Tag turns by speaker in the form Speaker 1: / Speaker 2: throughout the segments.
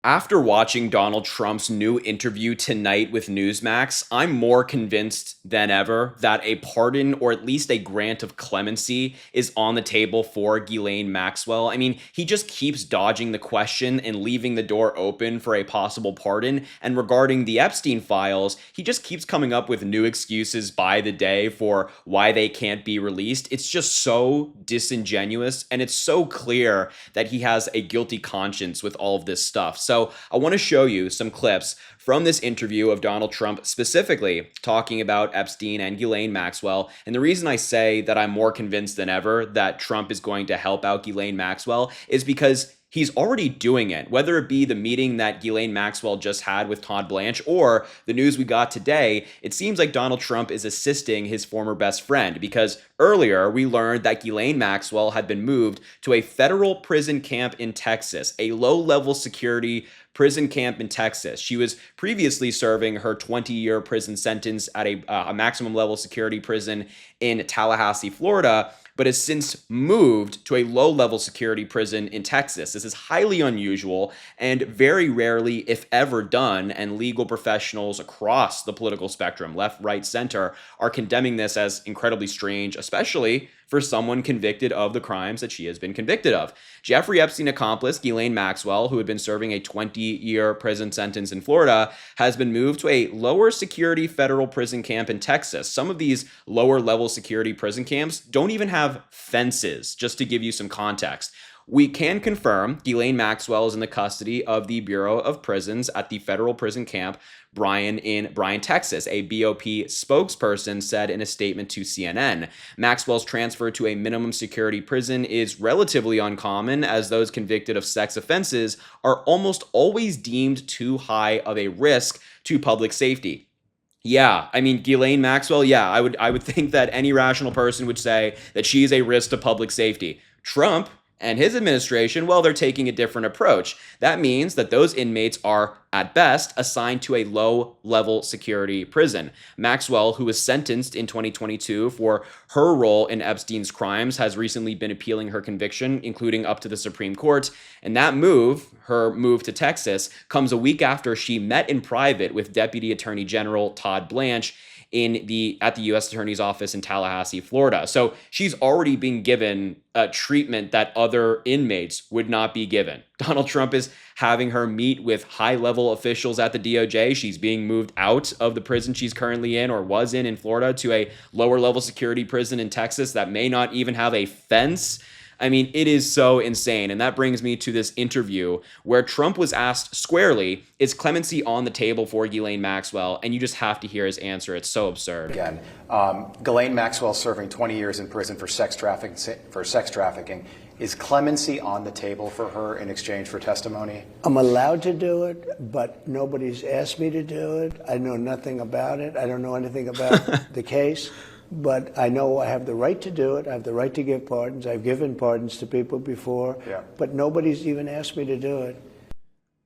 Speaker 1: After watching Donald Trump's new interview tonight with Newsmax, I'm more convinced than ever that a pardon or at least a grant of clemency is on the table for Ghislaine Maxwell. I mean, he just keeps dodging the question and leaving the door open for a possible pardon. And regarding the Epstein files, he just keeps coming up with new excuses by the day for why they can't be released. It's just so disingenuous, and it's so clear that he has a guilty conscience with all of this stuff. So I want to show you some clips from this interview of Donald Trump specifically talking about Epstein and Ghislaine Maxwell. And the reason I say that I'm more convinced than ever that Trump is going to help out Ghislaine Maxwell is because he's already doing it, whether it be the meeting that Ghislaine Maxwell just had with Todd Blanche or the news we got today. It seems like Donald Trump is assisting his former best friend, because earlier we learned that Ghislaine Maxwell had been moved to a federal prison camp in Texas, a low-level security prison camp in Texas. She was previously serving her 20-year prison sentence at a maximum level security prison in Tallahassee, Florida, but has since moved to a low-level security prison in Texas. This is highly unusual and very rarely, if ever, done, and legal professionals across the political spectrum, left, right, center, are condemning this as incredibly strange, especially for someone convicted of the crimes that she has been convicted of. Jeffrey Epstein accomplice Ghislaine Maxwell, who had been serving a 20-year prison sentence in Florida, has been moved to a lower security federal prison camp in Texas. Some of these lower level security prison camps don't even have fences, just to give you some context. We can confirm Ghislaine Maxwell is in the custody of the Bureau of Prisons at the federal prison camp in Bryan, Texas. A BOP spokesperson said in a statement to CNN. Maxwell's transfer to a minimum security prison is relatively uncommon, as those convicted of sex offenses are almost always deemed too high of a risk to public safety. Yeah, I mean, Ghislaine Maxwell, yeah, I would think that any rational person would say that she's a risk to public safety. Trump and his administration, well, they're taking a different approach. That means that those inmates are, at best, assigned to a low-level security prison. Maxwell, who was sentenced in 2022 for her role in Epstein's crimes, has recently been appealing her conviction, including up to the Supreme Court. And that move, her move to Texas, comes a week after she met in private with Deputy Attorney General Todd Blanche at the U.S. Attorney's Office in Tallahassee, Florida. So she's already been given treatment that other inmates would not be given. Donald Trump is having her meet with high-level officials at the DOJ. She's being moved out of the prison she's currently in or was in Florida to a lower-level security prison in Texas that may not even have a fence. I mean, it is so insane. And that brings me to this interview where Trump was asked squarely, is clemency on the table for Ghislaine Maxwell? And you just have to hear his answer. It's so absurd.
Speaker 2: Again, Ghislaine Maxwell serving 20 years in prison for sex trafficking. Is clemency on the table for her in exchange for testimony?
Speaker 3: I'm allowed to do it, but nobody's asked me to do it. I know nothing about it. I don't know anything about the case. But I know I have the right to do it. I have the right to give pardons. I've given pardons to people before, but nobody's even asked me to do it.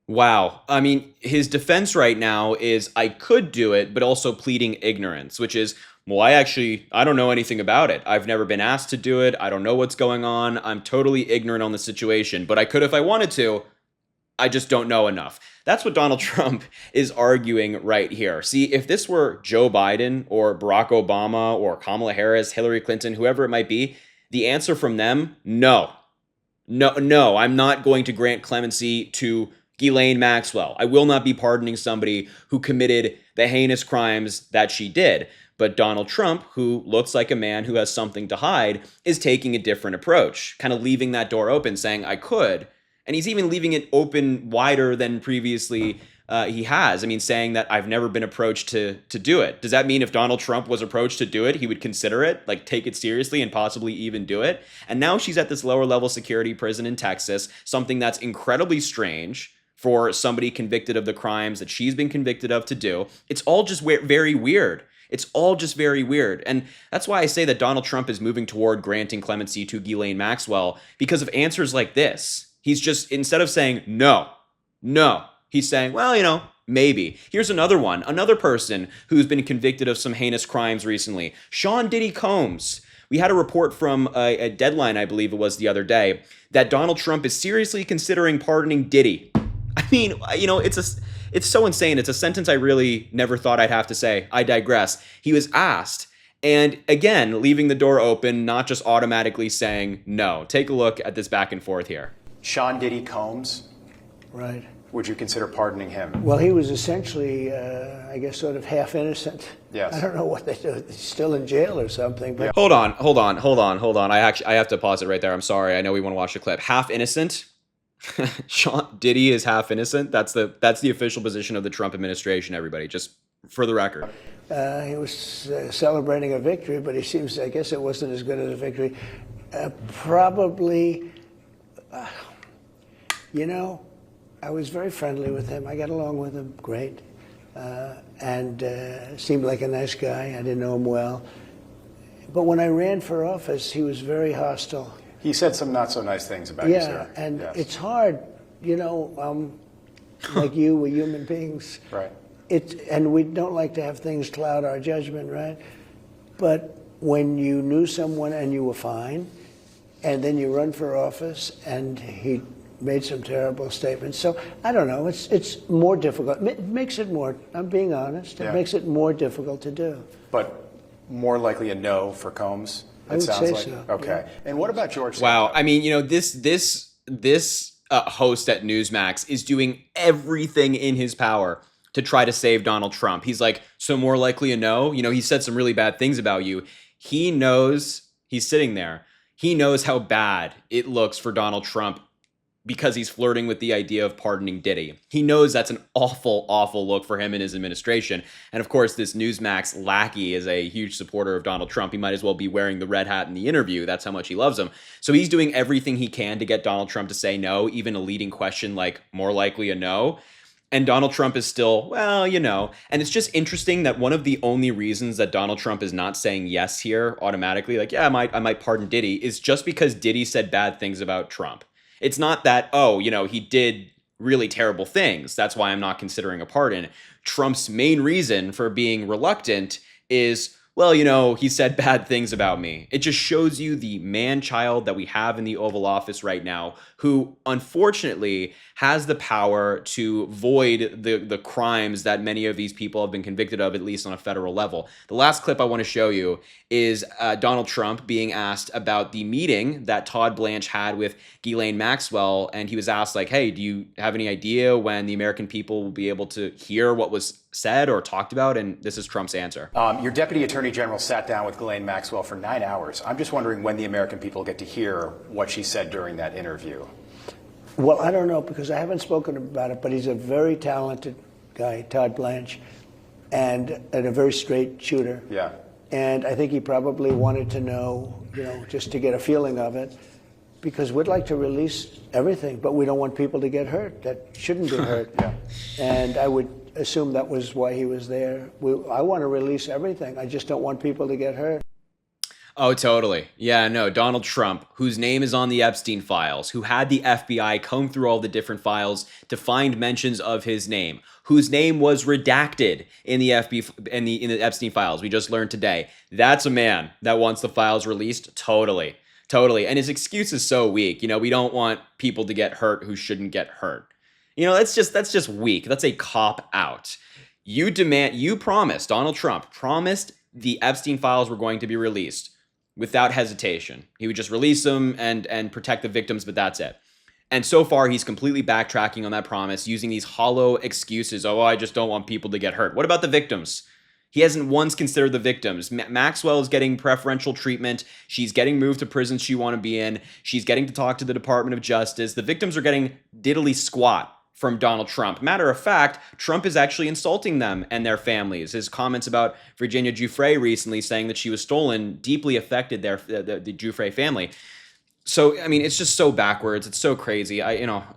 Speaker 1: Wow. I mean, his defense right now is I could do it, but also pleading ignorance, which is, well, I don't know anything about it. I've never been asked to do it. I don't know what's going on. I'm totally ignorant on the situation, but I could if I wanted to. I just don't know enough. That's what Donald Trump is arguing right here. See, if this were Joe Biden or Barack Obama or Kamala Harris, Hillary Clinton, whoever it might be, the answer from them, no. No, I'm not going to grant clemency to Ghislaine Maxwell. I will not be pardoning somebody who committed the heinous crimes that she did. But Donald Trump, who looks like a man who has something to hide, is taking a different approach, kind of leaving that door open, saying, I could. And he's even leaving it open wider than previously he has. I mean, saying that I've never been approached to do it. Does that mean if Donald Trump was approached to do it, he would consider it, like take it seriously and possibly even do it? And now she's at this lower level security prison in Texas, something that's incredibly strange for somebody convicted of the crimes that she's been convicted of to do. It's all just very weird. It's all just very weird. And that's why I say that Donald Trump is moving toward granting clemency to Ghislaine Maxwell because of answers like this. He's just, instead of saying no, he's saying, well, maybe. Here's another one, another person who's been convicted of some heinous crimes recently, Sean Diddy Combs. We had a report from a Deadline, I believe it was the other day, that Donald Trump is seriously considering pardoning Diddy. I mean, it's so insane. It's a sentence I really never thought I'd have to say. I digress. He was asked, and again, leaving the door open, not just automatically saying no. Take a look at this back and forth here.
Speaker 2: Sean Diddy Combs,
Speaker 3: Right.
Speaker 2: would you consider pardoning him?
Speaker 3: Well, he was essentially, I guess, sort of half innocent.
Speaker 2: Yes.
Speaker 3: I don't know what they do. He's still in jail or something. But
Speaker 1: Hold on. I have to pause it right there. I'm sorry. I know we want to watch the clip. Half innocent. Sean Diddy is half innocent. That's the official position of the Trump administration. Everybody, just for the record.
Speaker 3: he was celebrating a victory, but he seems, I guess it wasn't as good as a victory. Probably, I was very friendly with him. I got along with him great. And seemed like a nice guy. I didn't know him well. But when I ran for office, he was very hostile.
Speaker 2: He said some not so nice things about you, sir.
Speaker 3: Yeah, and
Speaker 2: Yes.
Speaker 3: it's hard, like you, we're human beings.
Speaker 2: Right.
Speaker 3: And we don't like to have things cloud our judgment, right? But when you knew someone and you were fine, and then you run for office and he made some terrible statements. So I don't know, it's more difficult. It makes it more, I'm being honest, it makes it more difficult to do.
Speaker 2: But more likely a no for Combs,
Speaker 3: I
Speaker 2: it
Speaker 3: would
Speaker 2: sounds
Speaker 3: say
Speaker 2: like.
Speaker 3: so,
Speaker 2: Okay.
Speaker 3: yeah.
Speaker 2: And what about George?
Speaker 1: Wow.
Speaker 2: Santos?
Speaker 1: I mean, this host at Newsmax is doing everything in his power to try to save Donald Trump. He's like, so more likely a no. He said some really bad things about you. He knows, he's sitting there. He knows how bad it looks for Donald Trump because he's flirting with the idea of pardoning Diddy. He knows that's an awful, awful look for him and his administration. And of course, this Newsmax lackey is a huge supporter of Donald Trump. He might as well be wearing the red hat in the interview. That's how much he loves him. So he's doing everything he can to get Donald Trump to say no, even a leading question like more likely a no. And Donald Trump is still, well, and it's just interesting that one of the only reasons that Donald Trump is not saying yes here automatically, like, yeah, I might pardon Diddy, is just because Diddy said bad things about Trump. It's not that, he did really terrible things. That's why I'm not considering a pardon. Trump's main reason for being reluctant is, well, he said bad things about me. It just shows you the man-child that we have in the Oval Office right now, who unfortunately has the power to void the crimes that many of these people have been convicted of, at least on a federal level. The last clip I want to show you is Donald Trump being asked about the meeting that Todd Blanche had with Ghislaine Maxwell, and he was asked, like, hey, do you have any idea when the American people will be able to hear what was said or talked about? And this is Trump's answer.
Speaker 2: Your Deputy Attorney General sat down with Ghislaine Maxwell for 9 hours. I'm just wondering when the American people get to hear what she said during that interview.
Speaker 3: Well, I don't know, because I haven't spoken about it, but he's a very talented guy, Todd Blanche, and a very straight shooter.
Speaker 2: Yeah.
Speaker 3: And I think he probably wanted to know, just to get a feeling of it, because we'd like to release everything, but we don't want people to get hurt that shouldn't be hurt.
Speaker 2: Yeah.
Speaker 3: And I would assume that was why he was there. I want to release everything. I just don't want people to get hurt.
Speaker 1: Oh, totally. Yeah, no, Donald Trump, whose name is on the Epstein files, who had the FBI comb through all the different files to find mentions of his name, whose name was redacted in the in the Epstein files. We just learned today. That's a man that wants the files released. Totally. And his excuse is so weak. We don't want people to get hurt who shouldn't get hurt. That's just weak. That's a cop out. Donald Trump promised the Epstein files were going to be released without hesitation. He would just release them and protect the victims, but that's it. And so far, he's completely backtracking on that promise, using these hollow excuses. Oh, I just don't want people to get hurt. What about the victims? He hasn't once considered the victims. Maxwell is getting preferential treatment. She's getting moved to prisons she want to be in. She's getting to talk to the Department of Justice. The victims are getting diddly squat from Donald Trump. Matter of fact, Trump is actually insulting them and their families. His comments about Virginia Giuffre recently saying that she was stolen deeply affected the Giuffre family. So, I mean, it's just so backwards. It's so crazy.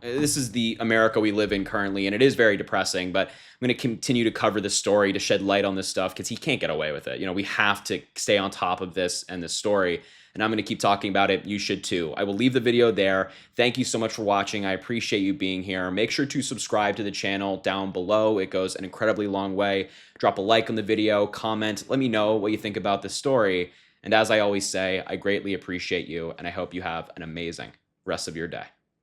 Speaker 1: This is the America we live in currently, and it is very depressing, but I'm going to continue to cover this story to shed light on this stuff because he can't get away with it. We have to stay on top of this and this story. And I'm going to keep talking about it. You should too. I will leave the video there. Thank you so much for watching. I appreciate you being here. Make sure to subscribe to the channel down below. It goes an incredibly long way. Drop a like on the video, comment, let me know what you think about this story. And as I always say, I greatly appreciate you, and I hope you have an amazing rest of your day.